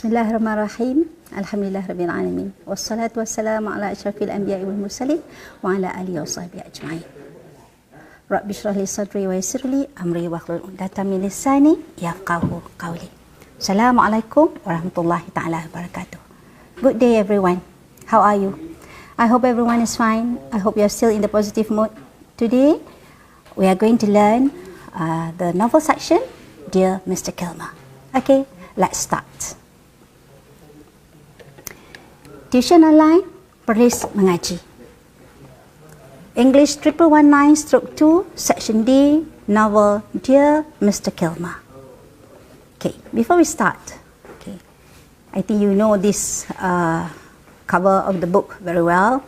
Bismillahirrahmanirrahim. Alhamdulillahirabbil alamin. Wassalatu wassalamu ala asyrafil anbiya'i wal mursalin wa ala alihi washabbihi ajma'in. Rabbi shrah li sadri wa yassir li amri wahlul 'uqdatam min lisani yafqahu qawli. Assalamualaikum warahmatullahi taala wabarakatuh. Good day everyone. How are you? I hope everyone is fine. I hope you are still in the positive mood. Today we are going to learn the novel section, Dear Mr. Kilmer. Okay, let's start. Tuisyen Online, Perlis Mengaji. English 1119/2, Section D, novel Dear Mr. Kilmer. Okay, before we start, okay, I think you know this cover of the book very well.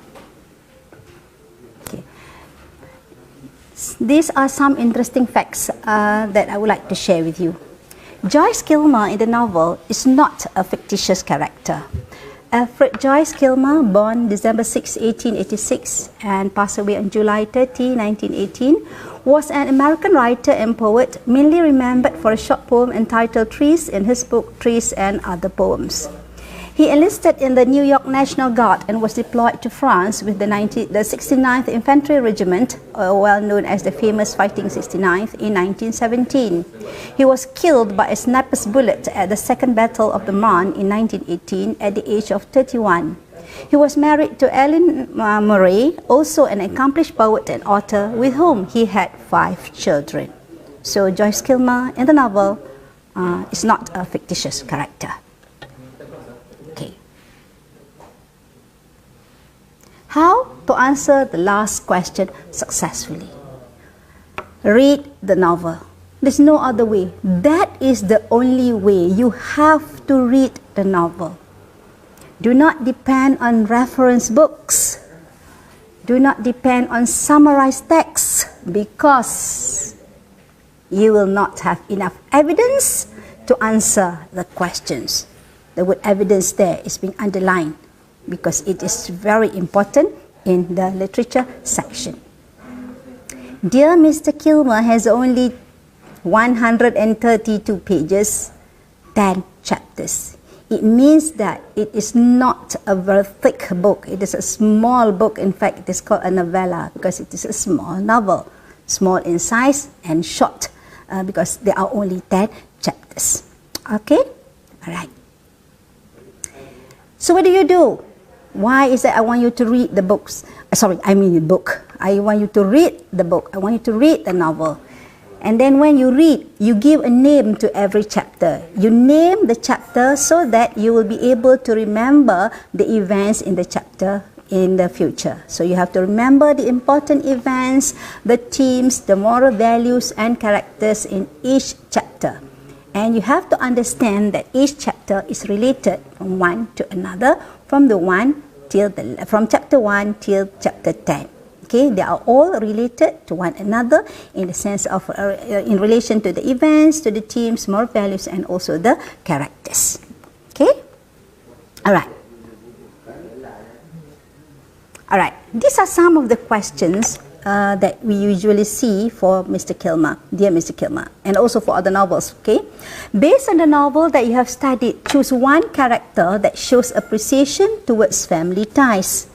Okay, these are some interesting facts that I would like to share with you. Joyce Kilmer in the novel is not a fictitious character. Alfred Joyce Kilmer, born December 6, 1886 and passed away on July 30, 1918, was an American writer and poet, mainly remembered for a short poem entitled Trees in his book Trees and Other Poems. He enlisted in the New York National Guard and was deployed to France with the 69th Infantry Regiment, well known as the famous Fighting 69th, in 1917. He was killed by a sniper's bullet at the Second Battle of the Marne in 1918 at the age of 31. He was married to Ellen Murray, also an accomplished poet and author, with whom he had 5 children. So Joyce Kilmer in the novel is not a fictitious character. How to answer the last question successfully? Read the novel. There's no other way. That is the only way. You have to read the novel. Do not depend on reference books. Do not depend on summarized texts, because you will not have enough evidence to answer the questions. The word evidence there is being underlined, because it is very important in the literature section. Dear Mr. Kilmer has only 132 pages, 10 chapters. It means that it is not a very thick book. It is a small book. In fact, it is called a novella because it is a small novel, small in size and short, because there are only 10 chapters. Okay? All right. So what do you do? Why is that I want you to read the books? The book. I want you to read the book. I want you to read the novel. And then when you read, you give a name to every chapter. You name the chapter so that you will be able to remember the events in the chapter in the future. So you have to remember the important events, the themes, the moral values and characters in each chapter. And you have to understand that each chapter is related from one to another, from chapter 1 till chapter 10. Okay, they are all related to one another in the sense of in relation to the events, to the themes, moral values, and also the characters. Okay, all right. All right. These are some of the questions that we usually see for Mr. Kilmer, Dear Mr. Kilmer, and also for other novels. Okay, based on the novel that you have studied, choose one character that shows appreciation towards family ties.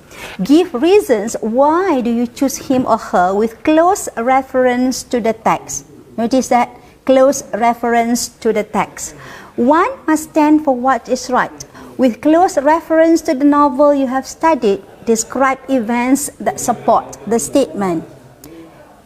Give reasons why do you choose him or her with close reference to the text. Notice that, close reference to the text. One must stand for what is right. With close reference to the novel you have studied, describe events that support the statement.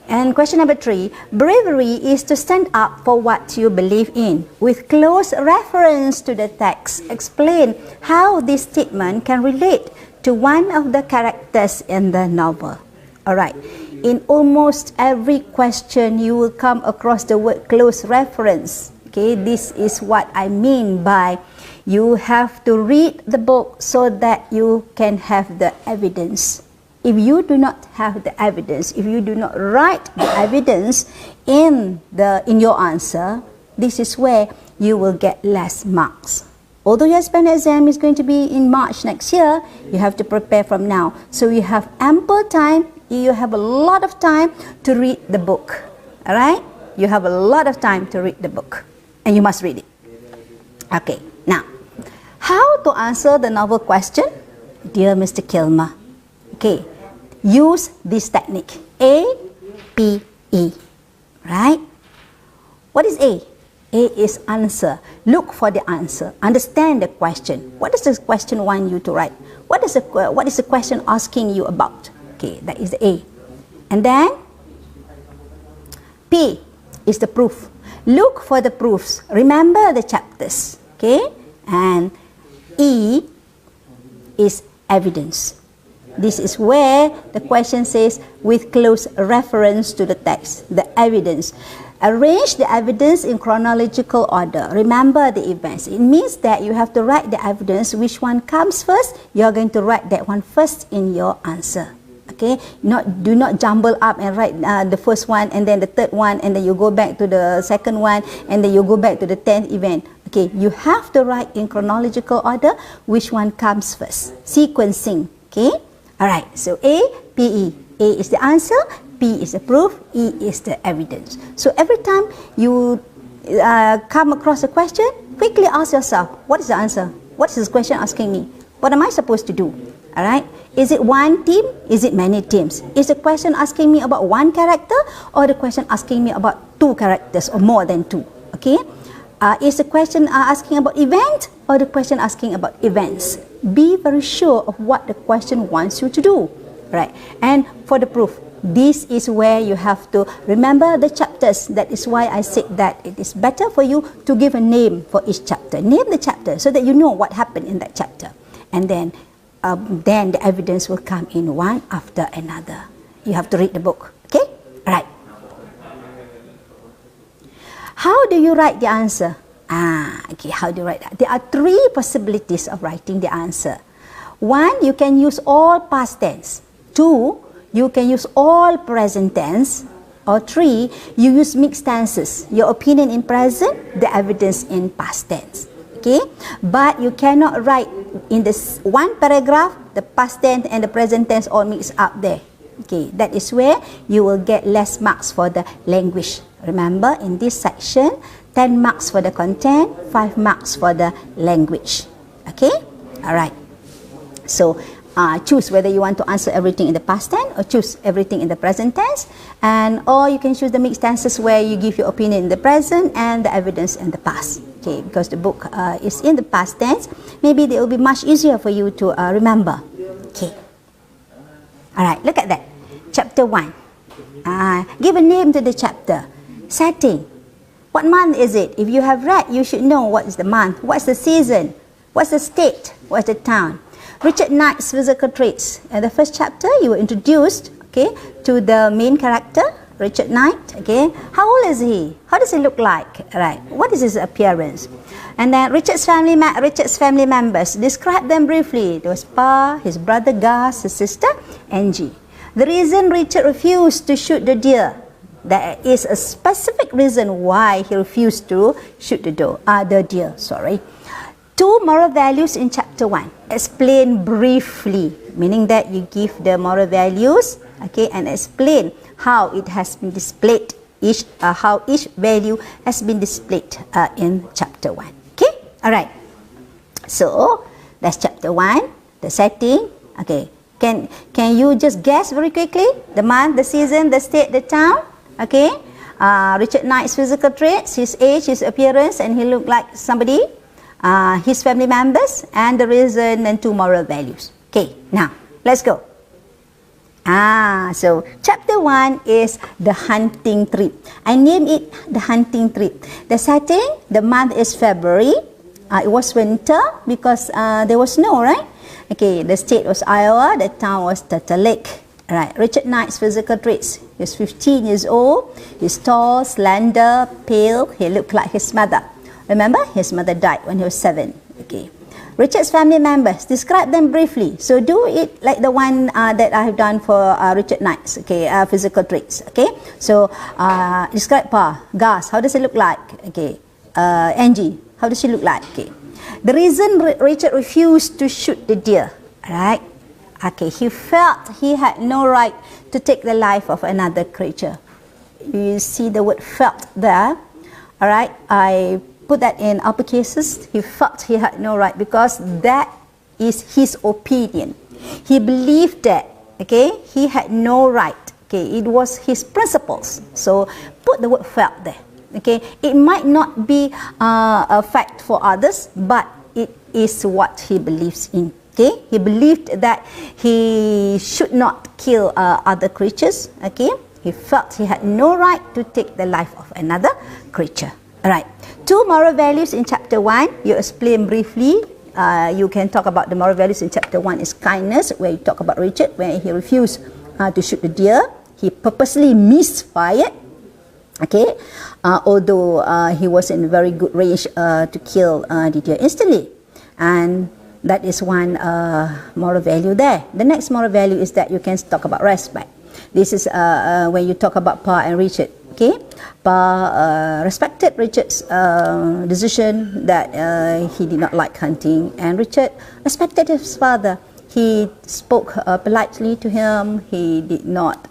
And question number 3, bravery is to stand up for what you believe in. With close reference to the text, explain how this statement can relate to one of the characters in the novel. Alright, in almost every question you will come across the word close reference. Okay, this is what I mean by you have to read the book so that you can have the evidence. If you do not have the evidence, if you do not write the evidence in your answer, this is where you will get less marks. Although your SPM exam is going to be in March next year, you have to prepare from now. So you have ample time, you have a lot of time to read the book. Alright? You have a lot of time to read the book. And you must read it. Okay, now, How to answer the novel question? Dear Mr. Kilmer, okay, use this technique. A, P, E, right? What is A? A is answer. Look for the answer. Understand the question. What does the question want you to write? What is the question asking you about? Okay, that is the A. And then P is the proof. Look for the proofs. Remember the chapters. Okay, and E is evidence. This is where the question says with close reference to the text, the evidence. Arrange the evidence in chronological order. Remember the events. It means that you have to write the evidence. Which one comes first? You are going to write that one first in your answer. Okay, do not jumble up and write the first one and then the third one and then you go back to the second one and then you go back to the 10th event. Okay, you have to write in chronological order which one comes first. Sequencing. Okay, alright, so A, P, E. A is the answer, P is the proof, E is the evidence. So every time you come across a question, quickly ask yourself, what is the answer? What is this question asking me? What am I supposed to do? Alright, is it one team? Is it many teams? Is the question asking me about one character or the question asking me about two characters or more than two? Okay, is the question asking about event or the question asking about events? Be very sure of what the question wants you to do. Right, and for the proof, this is where you have to remember the chapters. That is why I said that it is better for you to give a name for each chapter. Name the chapter so that you know what happened in that chapter, and then the evidence will come in one after another. You have to read the book. Okay, right. How do you write the answer? Okay, how do you write that? There are three possibilities of writing the answer. One, you can use all past tense. Two, you can use all present tense. Or three, you use mixed tenses. Your opinion in present, the evidence in past tense. Okay, but you cannot write in this one paragraph the past tense and the present tense all mixed up there. Okay, that is where you will get less marks for the language. Remember, in this section, 10 marks for the content, 5 marks for the language. Okay, alright. So choose whether you want to answer everything in the past tense or choose everything in the present tense, and or you can choose the mixed tenses where you give your opinion in the present and the evidence in the past. Okay, because the book is in the past tense, maybe it will be much easier for you to remember. Okay, alright, look at that. Chapter 1. Give a name to the chapter. Setting. What month is it? If you have read, you should know what is the month, what's the season, what's the state, what's the town. Richard Knight's physical traits. In the first chapter, you were introduced, okay, to the main character, Richard Knight. Okay, how old is he? How does he look like? Right. What is his appearance? And then Richard's family members. Describe them briefly. There was Pa, his brother Gus, his sister Angie. The reason Richard refused to shoot the deer. There is a specific reason why he refused to shoot the deer. Sorry. 2 moral values in chapter 1. Explain briefly, meaning that you give the moral values, okay, and explain how it has been displayed, how each value has been displayed in chapter 1. Okay, all right. So that's chapter 1. The setting. Okay, can you just guess very quickly the month, the season, the state, the town? Okay, Richard Knight's physical traits, his age, his appearance, and he looked like somebody. His family members, and the reason, and 2 moral values. Okay, now let's go. So chapter 1 is the hunting trip. I name it the hunting trip. The setting, the month is February. It was winter because there was snow, right? Okay, the state was Iowa, the town was Turtle Lake. Right, Richard Knight's physical traits. He's 15 years old. He's tall, slender, pale. He looked like his mother. Remember, his mother died when he was 7. Okay. Richard's family members, describe them briefly. So do it like the one that I have done for Richard Knight's, okay, physical traits. Okay. So describe Pa, Gus, how does he look like? Okay. Angie, how does she look like? Okay. The reason Richard refused to shoot the deer, right? Okay, he felt he had no right to take the life of another creature. You see the word felt there. All right. I put that in upper cases. He felt he had no right because that is his opinion. He believed that, okay, he had no right. Okay, it was his principles. So put the word felt there. Okay, it might not be a fact for others, but it is what he believes in. Okay, he believed that he should not kill other creatures. Okay, he felt he had no right to take the life of another creature. Alright, 2 moral values in chapter 1. You explain briefly. You can talk about the moral values in chapter 1 is kindness, where you talk about Richard, where he refused to shoot the deer. He purposely misfired. Okay, although he was in very good range to kill the deer instantly. And that is one moral value there. The next moral value is that you can talk about respect. This is when you talk about Pa and Richard. Okay, Pa respected Richard's decision that he did not like hunting, and Richard respected his father. He spoke politely to him. He did not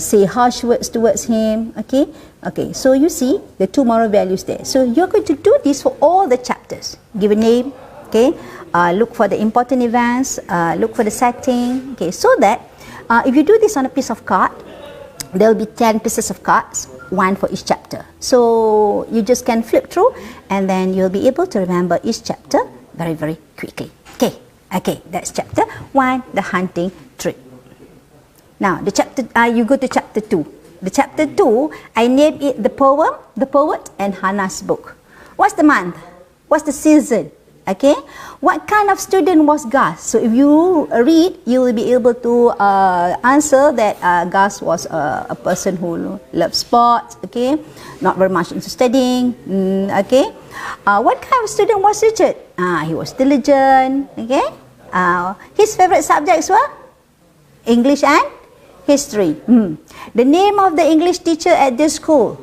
say harsh words towards him. Okay, okay. So you see the 2 moral values there. So you're going to do this for all the chapters. Give a name. Okay, look for the important events. Look for the setting. Okay, so that if you do this on a piece of card, there will be 10 pieces of cards, 1 for each chapter. So you just can flip through, and then you'll be able to remember each chapter very, very quickly. Okay, okay, that's chapter 1, the hunting trip. Now, the chapter you go to chapter 2. The chapter 2, I named it the poem, the poet, and Hannah's book. What's the month? What's the season? Okay, what kind of student was Gus? So if you read, you will be able to answer that Gus was a person who loved sports. Okay, not very much into studying. Okay, what kind of student was Richard? He was diligent. Okay, his favorite subjects were English and history. The name of the English teacher at this school,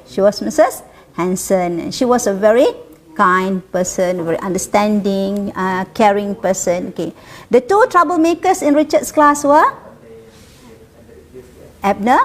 she was Mrs. Hanson. She was a very kind person, very understanding, caring person. Okay. The 2 troublemakers in Richard's class were Abner,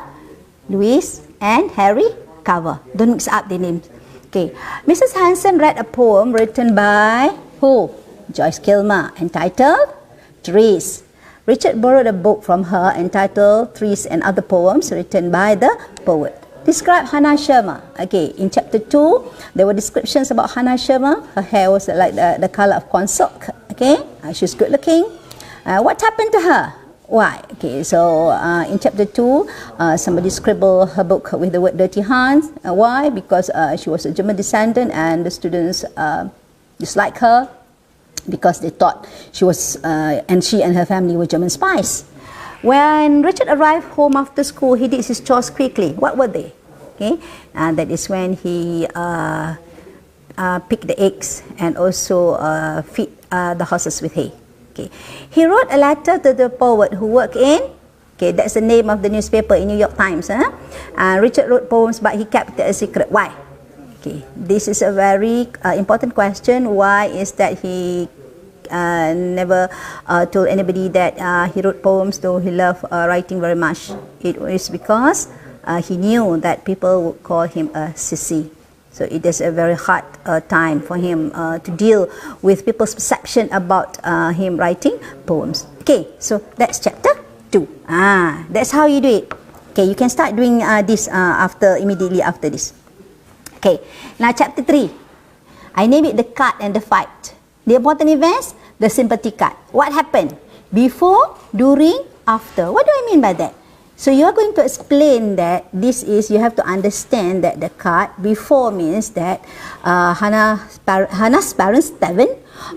Louis, and Harry Carver. Don't mix up the names. Okay. Mrs. Hanson read a poem written by who? Joyce Kilmer, entitled Trees. Richard borrowed a book from her entitled Trees and Other Poems, written by the poet. Describe Hannah Sharma. Okay, in chapter 2, there were descriptions about Hannah Sharma. Her hair was like the color of corn silk. Okay, she was good looking. What happened to her? Why? Okay, so in chapter 2, somebody scribbled her book with the word Dirty Hands. Why? Because she was a German descendant, and the students disliked her because they thought she was, and she and her family were German spies. When Richard arrived home after school, he did his chores quickly. What were they? Okay, that is when he picked the eggs and also feed the horses with hay. Okay, he wrote a letter to the poet who worked in. Okay, that's the name of the newspaper in New York Times. Richard wrote poems, but he kept it a secret. Why? Okay, this is a very important question. Why is that he never told anybody that he wrote poems, though he loved writing very much? It was because he knew that people would call him a sissy. So it is a very hard time for him to deal with people's perception about him writing poems. Okay, so that's chapter 2. That's how you do it. Okay, you can start doing this immediately after this. Okay, now chapter 3. I name it the cut and the fight. The important events, the sympathy cut. What happened? Before, during, after. What do I mean by that? So you are going to explain that this is, you have to understand that the cut before means that Hannah's parents' tavern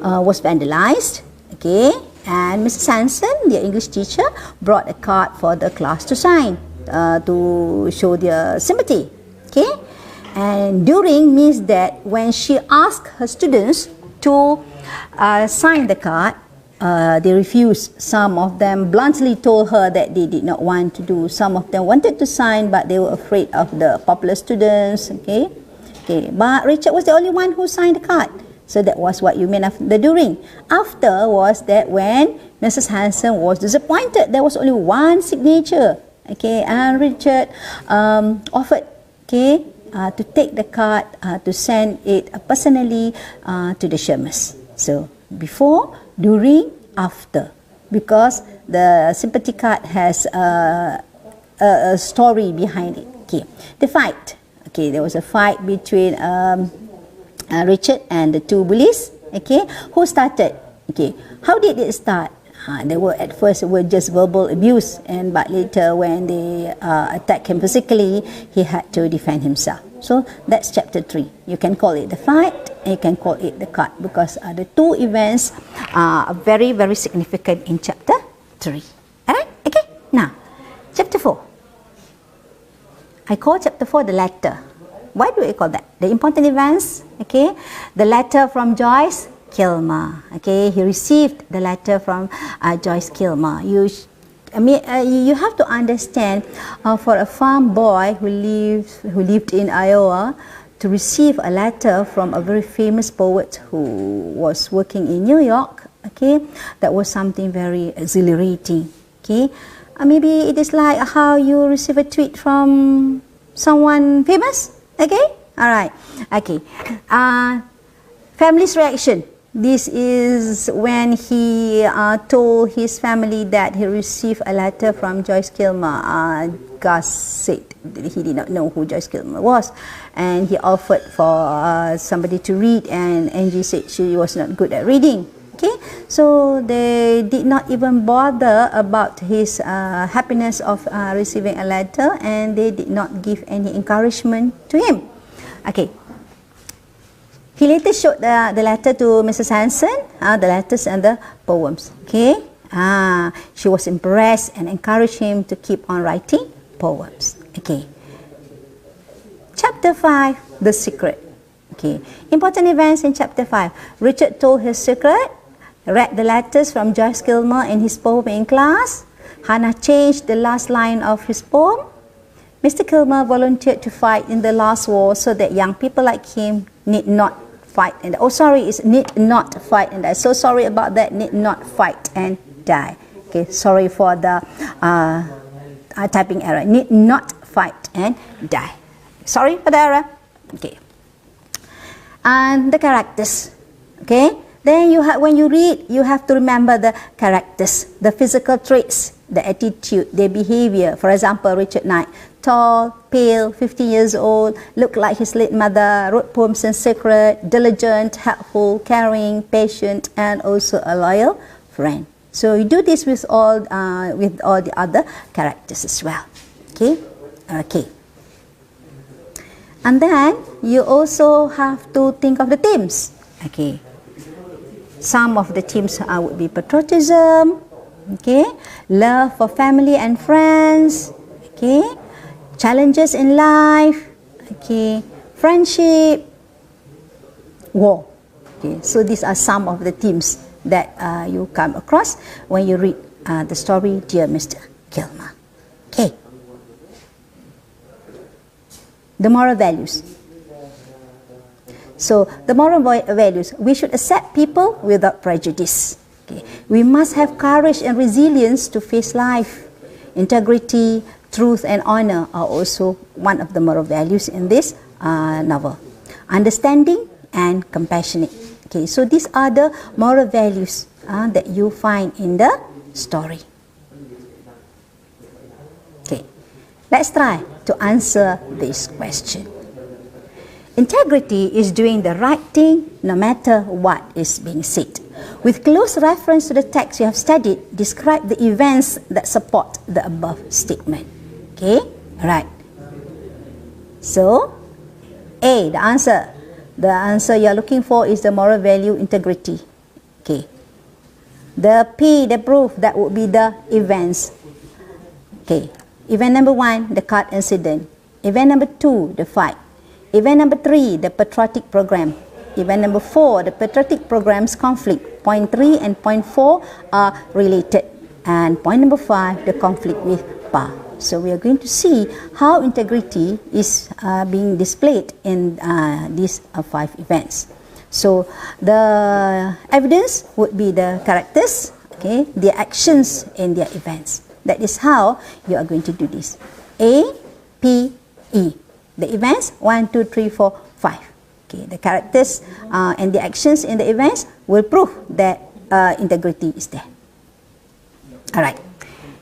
was vandalized. Okay, and Mrs. Hanson, the English teacher, brought a card for the class to sign to show their sympathy. Okay, and during means that when she asked her students to sign the card, they refused. Some of them bluntly told her that they did not want to do. Some of them wanted to sign, but they were afraid of the popular students. Okay, but Richard was the only one who signed the card. So that was what you meant of the during. After was that when Mrs. Hanson was disappointed, there was only one signature. Okay, and Richard offered, okay, to take the card, to send it personally to the sharers. So before, during, after, because the sympathy card has a story behind it. Okay, the fight. Okay, there was a fight between Richard and the two bullies. Okay, who started? Okay, how did it start? They were at first were just verbal abuse, but later when they attacked him physically, he had to defend himself. So that's chapter 3. You can call it the fight, and you can call it the card, because the two events are very, very significant in chapter 3. Alright? Okay. Now, chapter 4. I call chapter 4 the letter. Why do I call that? The important events. Okay. The letter from Joyce Kilmer. Okay, he received the letter from Joyce Kilmer. You have to understand, for a farm boy who lived in Iowa, to receive a letter from a very famous poet who was working in New York. Okay, that was something very exhilarating. Okay, maybe it is like how you receive a tweet from someone famous. Okay, all right. Okay, family's reaction. This is when he told his family that he received a letter from Joyce Kilmer. Gus said that he did not know who Joyce Kilmer was, and he offered for somebody to read, and Angie said she was not good at reading. Okay, so they did not even bother about his happiness of receiving a letter, and they did not give any encouragement to him. Okay. He later showed the letter to Mrs. Hanson, the letters and the poems. Okay, she was impressed and encouraged him to keep on writing poems. Okay, chapter 5, the secret. Okay, important events in chapter 5. Richard told his secret, read the letters from Joyce Kilmer in his poem in class. Hannah changed the last line of his poem. Mr. Kilmer volunteered to fight in the last war so that young people like him need not fight and need not fight and die. So sorry about that. Need not fight and die. Okay, sorry for the typing error. Need not fight and die. Sorry for the error. Okay. And the characters. Okay. Then when you read, you have to remember the characters, the physical traits, the attitude, their behavior. For example, Richard Knight, tall, pale, 50 years old, looked like his late mother, wrote poems in secret, diligent, helpful, caring, patient, and also a loyal friend. So you do this with all the other characters as well. Okay, okay. And then you also have to think of the themes. Okay. Some of the themes would be patriotism, okay, love for family and friends, okay, challenges in life, okay, friendship, war. Okay, so these are some of the themes that you come across when you read the story Dear Mr. Kilmer. Okay. The moral values. So the moral values, we should accept people without prejudice. Okay. We must have courage and resilience to face life. Integrity, truth and honor are also one of the moral values in this novel. Understanding and compassionate. Okay, so these are the moral values that you find in the story. Okay, let's try to answer this question. Integrity is doing the right thing no matter what is being said. With close reference to the text you have studied, describe the events that support the above statement. Okay, right. So, A, the answer. The answer you are looking for is the moral value integrity. Okay. The P, the proof, that would be the events. Okay. Event number 1, the card incident. Event number 2, the fight. Event number 3, the patriotic program. Event number 4, the patriotic program's conflict. Point 3 and point 4 are related. And point number 5, the conflict with Pa. So we are going to see how integrity is being displayed in these 5 events. So the evidence would be the characters, okay, their actions in their events. That is how you are going to do this. A, P, E. The events 1, 2, 3, 4, 5. Okay, the characters and the actions in the events will prove that integrity is there. Alright,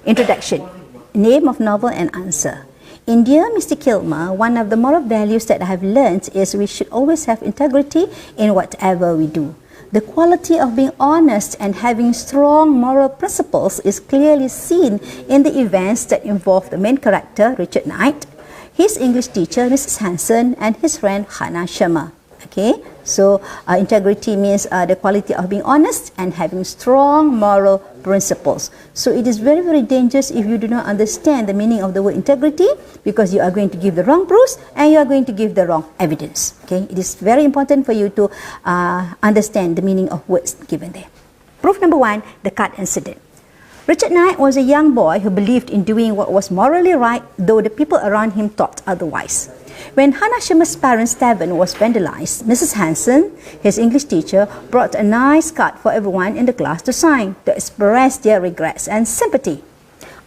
introduction, name of novel and answer. In Dear Mr. Kilmer, one of the moral values that I have learnt is we should always have integrity in whatever we do. The quality of being honest and having strong moral principles is clearly seen in the events that involve the main character, Richard Knight, his English teacher, Mrs. Hanson, and his friend, Hannah Sharma. Okay, so integrity means the quality of being honest and having strong moral principles. So it is very, very dangerous if you do not understand the meaning of the word integrity, because you are going to give the wrong proofs and you are going to give the wrong evidence. Okay, it is very important for you to understand the meaning of words given there. Proof number 1, the card incident. Richard Knight was a young boy who believed in doing what was morally right, though the people around him thought otherwise. When Hannah Sharma's parents' tavern was vandalized, Mrs. Hanson, his English teacher, brought a nice card for everyone in the class to sign, to express their regrets and sympathy.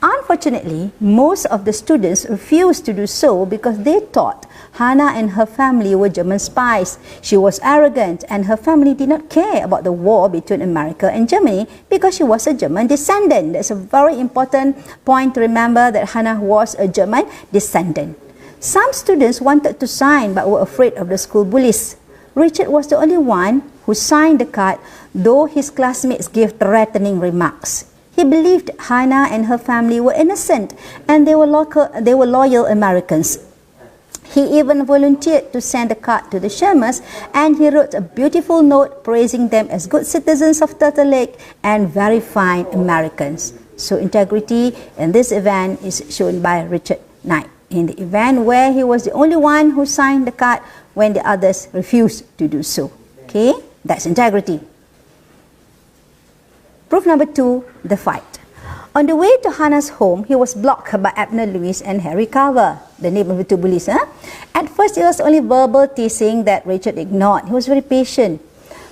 Unfortunately, most of the students refused to do so because they thought Hannah and her family were German spies. She was arrogant and her family did not care about the war between America and Germany because she was a German descendant. That's a very important point to remember, that Hannah was a German descendant. Some students wanted to sign but were afraid of the school bullies. Richard was the only one who signed the card, though his classmates gave threatening remarks. He believed Hannah and her family were innocent and they were loyal Americans. He even volunteered to send a card to the Sharmas, and he wrote a beautiful note praising them as good citizens of Turtle Lake and very fine Americans. So integrity in this event is shown by Richard Knight, in the event where he was the only one who signed the card when the others refused to do so. Okay, that's integrity. Proof number 2, the fight. On the way to Hannah's home, he was blocked by Abner Lewis and Harry Carver, the name of the two bullies. At first, it was only verbal teasing that Richard ignored. He was very patient.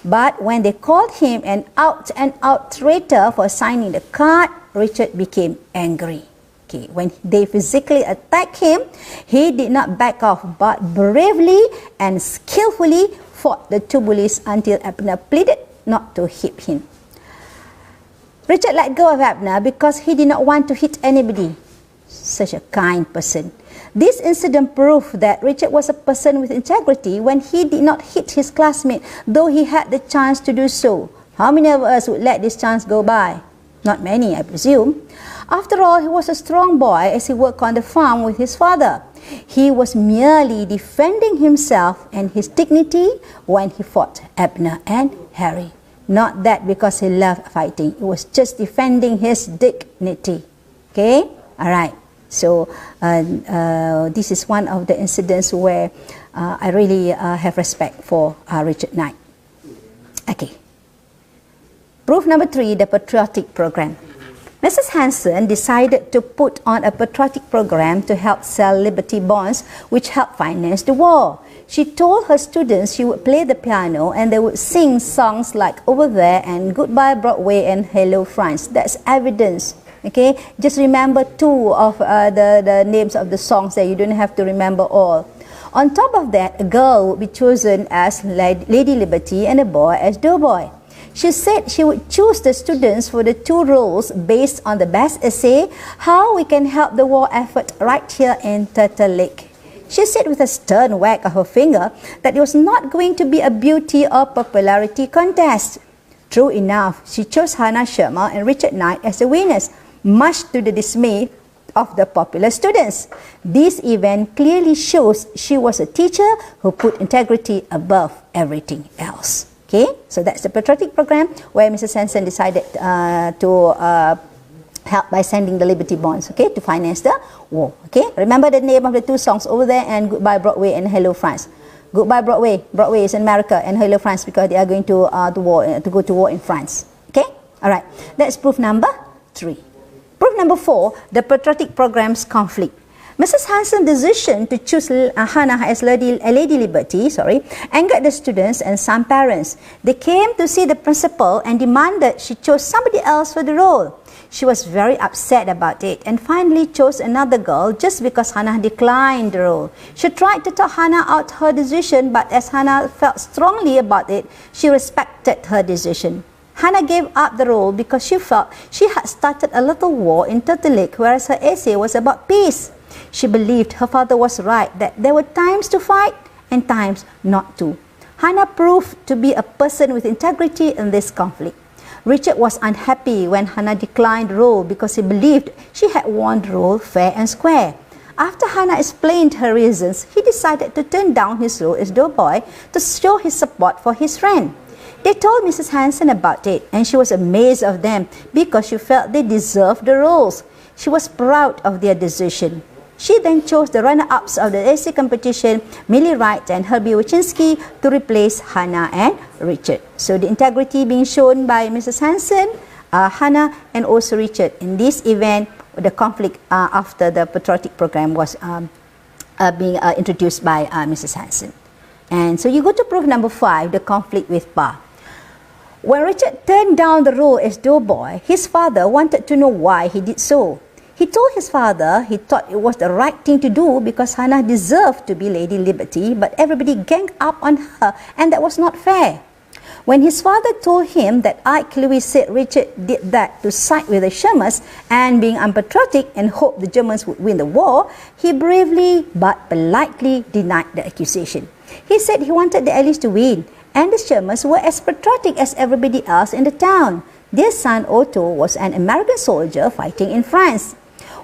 But when they called him an out-and-out traitor for signing the card, Richard became angry. Okay, when they physically attacked him, he did not back off, but bravely and skillfully fought the two bullies until Abner pleaded not to hit him. Richard let go of Abner because he did not want to hit anybody. Such a kind person. This incident proved that Richard was a person with integrity when he did not hit his classmate, though he had the chance to do so. How many of us would let this chance go by? Not many, I presume. After all, he was a strong boy as he worked on the farm with his father. He was merely defending himself and his dignity when he fought Abner and Harry. Not that because he loved fighting. It was just defending his dignity. Okay? Alright. So, this is one of the incidents where I really have respect for Richard Knight. Okay. Proof number 3, the patriotic program. Mrs. Hanson decided to put on a patriotic program to help sell Liberty bonds, which helped finance the war. She told her students she would play the piano and they would sing songs like Over There and Goodbye Broadway and Hello France. That's evidence. Okay, just remember 2 of the names of the songs there. You don't have to remember all. On top of that, a girl would be chosen as Lady Liberty and a boy as Doughboy. She said she would choose the students for the 2 roles based on the best essay, How We Can Help the War Effort Right Here in Turtle Lake. She said with a stern wag of her finger that it was not going to be a beauty or popularity contest. True enough, she chose Hannah Sharma and Richard Knight as the winners, much to the dismay of the popular students. This event clearly shows she was a teacher who put integrity above everything else. Okay, so that's the patriotic program where Mrs. Hanson decided to help by sending the Liberty bonds, okay, to finance the war. Okay, remember the name of the 2 songs, Over There and Goodbye Broadway and Hello France. Goodbye Broadway. Broadway is in America, and Hello France because they are going to go to war in France. Okay, all right. That's proof number 3. Proof number 4, the patriotic program's conflict. Mrs. Hanson's decision to choose Hannah as Lady Liberty, angered the students and some parents. They came to see the principal and demanded she chose somebody else for the role. She was very upset about it and finally chose another girl just because Hannah declined the role. She tried to talk Hannah out her decision, but as Hannah felt strongly about it, she respected her decision. Hannah gave up the role because she felt she had started a little war in Turtle Lake, whereas her essay was about peace. She believed her father was right, that there were times to fight and times not to. Hannah proved to be a person with integrity in this conflict. Richard was unhappy when Hannah declined the role because he believed she had won the role fair and square. After Hannah explained her reasons, he decided to turn down his role as doughboy to show his support for his friend. They told Mrs. Hanson about it, and she was amazed of them because she felt they deserved the roles. She was proud of their decision. She then chose the runner-ups of the essay competition, Millie Wright and Herbie Wachinski, to replace Hannah and Richard. So the integrity being shown by Mrs. Hanson, Hannah and also Richard. In this event, the conflict after the patriotic program was being introduced by Mrs. Hanson. And so you go to proof number 5, the conflict with Pa. When Richard turned down the role as doughboy, his father wanted to know why he did so. He told his father he thought it was the right thing to do because Hannah deserved to be Lady Liberty, but everybody ganged up on her and that was not fair. When his father told him that Ike Lewis said Richard did that to side with the Shermans and being unpatriotic and hoped the Germans would win the war, he bravely but politely denied the accusation. He said he wanted the Allies to win, and the Shermans were as patriotic as everybody else in the town. Their son Otto was an American soldier fighting in France.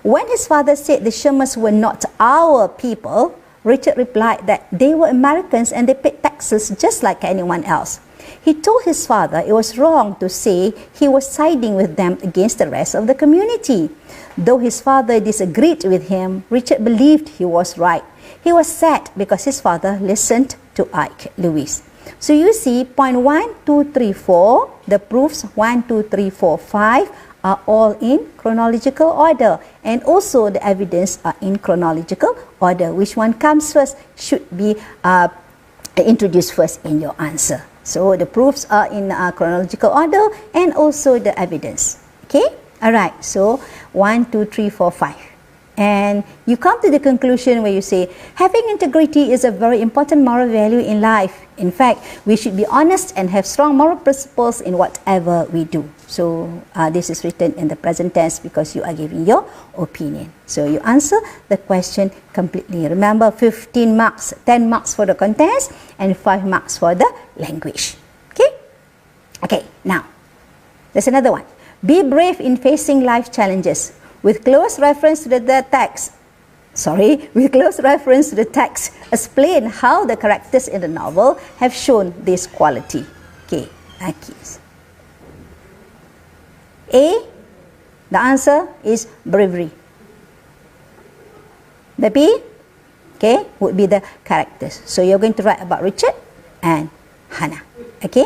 When his father said the Shermans were not our people, Richard replied that they were Americans and they paid taxes just like anyone else. He told his father it was wrong to say he was siding with them against the rest of the community. Though his father disagreed with him, Richard believed he was right. He was sad because his father listened to Ike Lewis. So you see, point 1, 2, 3, 4, the proofs 1, 2, 3, 4, 5 are all in chronological order, and also the evidence are in chronological order. Which one comes first should be introduced first in your answer. So the proofs are in chronological order and also the evidence. Okay? Alright, so 1, 2, 3, 4, 5. And you come to the conclusion where you say, having integrity is a very important moral value in life. In fact, we should be honest and have strong moral principles in whatever we do. So this is written in the present tense because you are giving your opinion. So you answer the question completely. Remember, 15 marks, 10 marks for the contents and 5 marks for the language. Okay? Okay, now, there's another one. Be brave in facing life challenges. With close reference to the text, explain how the characters in the novel have shown this quality. Okay, keys. A, the answer is bravery. The B, okay, would be the characters. So you're going to write about Richard and Hannah. Okay,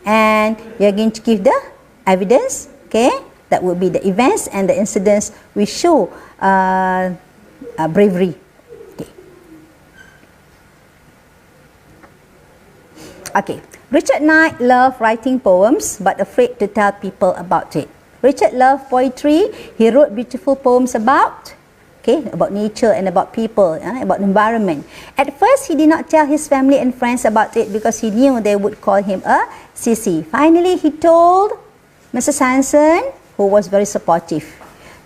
and you're going to give the evidence. Okay. That would be the events and the incidents which show bravery. Okay. Okay. Richard Knight loved writing poems but afraid to tell people about it. Richard loved poetry. He wrote beautiful poems about nature and about people, about environment. At first, he did not tell his family and friends about it because he knew they would call him a sissy. Finally, he told Mrs. Hanson, who was very supportive.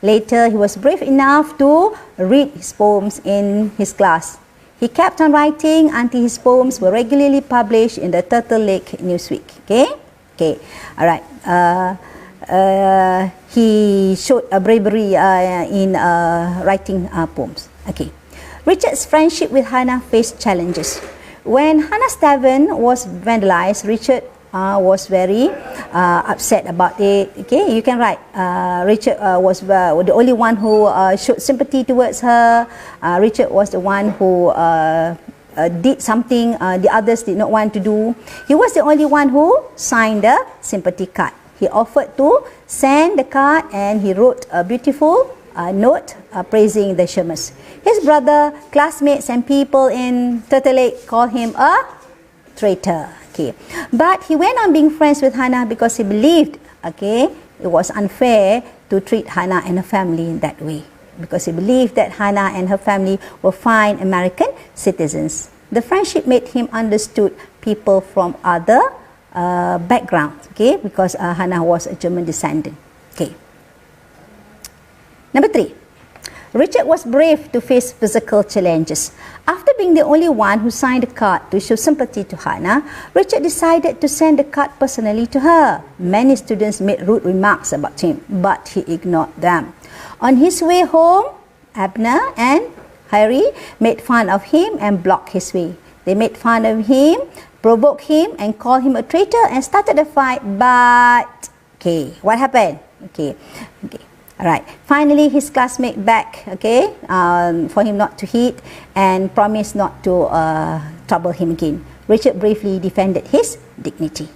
Later, he was brave enough to read his poems in his class. He kept on writing until his poems were regularly published in the Turtle Lake Newsweek. Okay, all right. He showed a bravery in writing poems. Okay. Richard's friendship with Hannah faced challenges. When Hannah's tavern was vandalized, Richard was very upset about it. Okay, you can write. Richard was the only one who showed sympathy towards her. Richard was the one who did something the others did not want to do. He was the only one who signed the sympathy card. He offered to send the card and he wrote a beautiful note praising the Shermans. His brother, classmates and people in Turtle Lake called him a traitor. Okay. But he went on being friends with Hannah because he believed, okay, it was unfair to treat Hannah and her family in that way, because he believed that Hannah and her family were fine American citizens. The friendship made him understood people from other backgrounds, okay, because Hannah was a German descendant. Okay. Number 3. Richard was brave to face physical challenges. After being the only one who signed a card to show sympathy to Hannah, Richard decided to send the card personally to her. Many students made rude remarks about him, but he ignored them. On his way home, Abner and Harry made fun of him and blocked his way. They made fun of him, provoked him and called him a traitor and started a fight, but okay, what happened? Okay. Alright, finally his classmate begged, okay, for him not to hit and promised not to trouble him again. Richard bravely defended his dignity.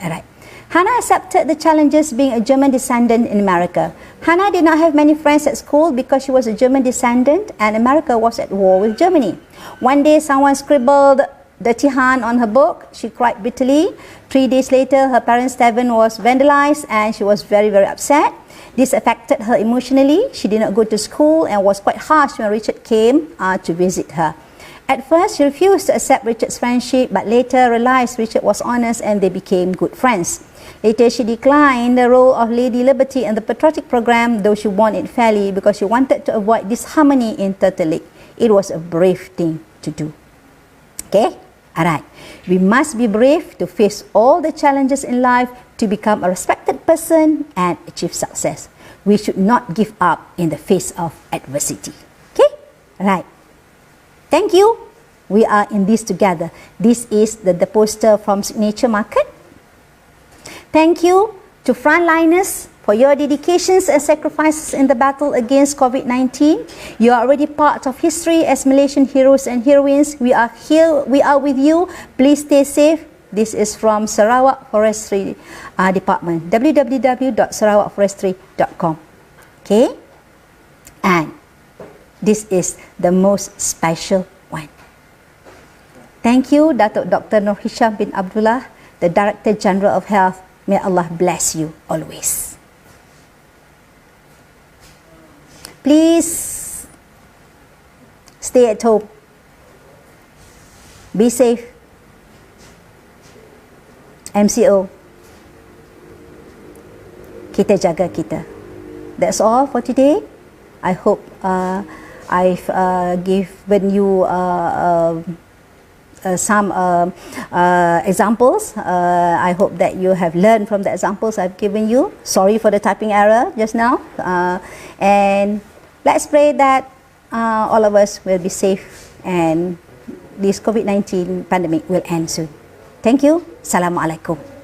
Alright. Hannah accepted the challenges being a German descendant in America. Hannah did not have many friends at school because she was a German descendant and America was at war with Germany. One day someone scribbled dirty hand on her book. She cried bitterly. 3 days later, her parents' tavern was vandalized and she was very, very upset. This affected her emotionally. She did not go to school and was quite harsh when Richard came to visit her. At first, she refused to accept Richard's friendship, but later realized Richard was honest and they became good friends. Later, she declined the role of Lady Liberty in the patriotic program, though she won it fairly because she wanted to avoid disharmony in Turtle Lake. It was a brave thing to do. Okay? Alright. We must be brave to face all the challenges in life to become a respected person and achieve success. We should not give up in the face of adversity. Okay? Alright. Thank you. We are in this together. This is the poster from Signature Market. Thank you to frontliners for your dedications and sacrifices in the battle against COVID-19. You are already part of history as Malaysian heroes and heroines. We are here, we are with you. Please stay safe. This is from Sarawak Forestry Department, www.sarawakforestry.com. Okay? And this is the most special one. Thank you, Datuk Dr. Nur Hisham bin Abdullah, the Director General of Health. May Allah bless you always. Please stay at home. Be safe. MCO. Kita jaga kita. That's all for today. I hope I've given you some examples. I hope that you have learned from the examples I've given you. Sorry for the typing error just now. And let's pray that all of us will be safe and this COVID-19 pandemic will end soon. Thank you. Assalamualaikum.